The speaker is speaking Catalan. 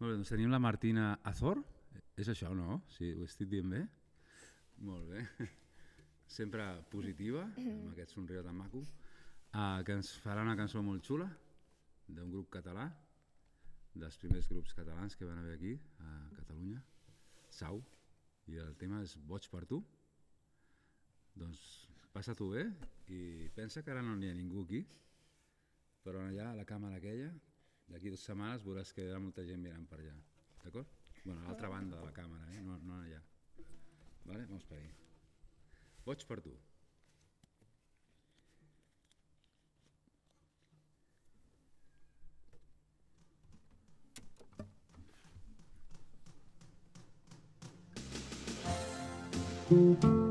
Molt bé, doncs tenim la Martina Azor. És això, no? Sí, ho estic dient bé? Molt bé. Sempre positiva, amb aquest somriure tan maco, que ens farà una cançó molt xula d'un grup català, dels primers grups catalans que van haver aquí a Catalunya, Sau, i el tema és Boig per tu. Doncs passa-t'ho bé i pensa que ara no n'hi ha ningú aquí, però allà a la càmera aquella, d'aquí 2 setmanes veuràs que hi ha molta gent mirant per allà, d'acord? Bueno, a l'altra banda de la càmera, no allà. Vale? Vamos per ahí. Boig per tu. Mm-hmm.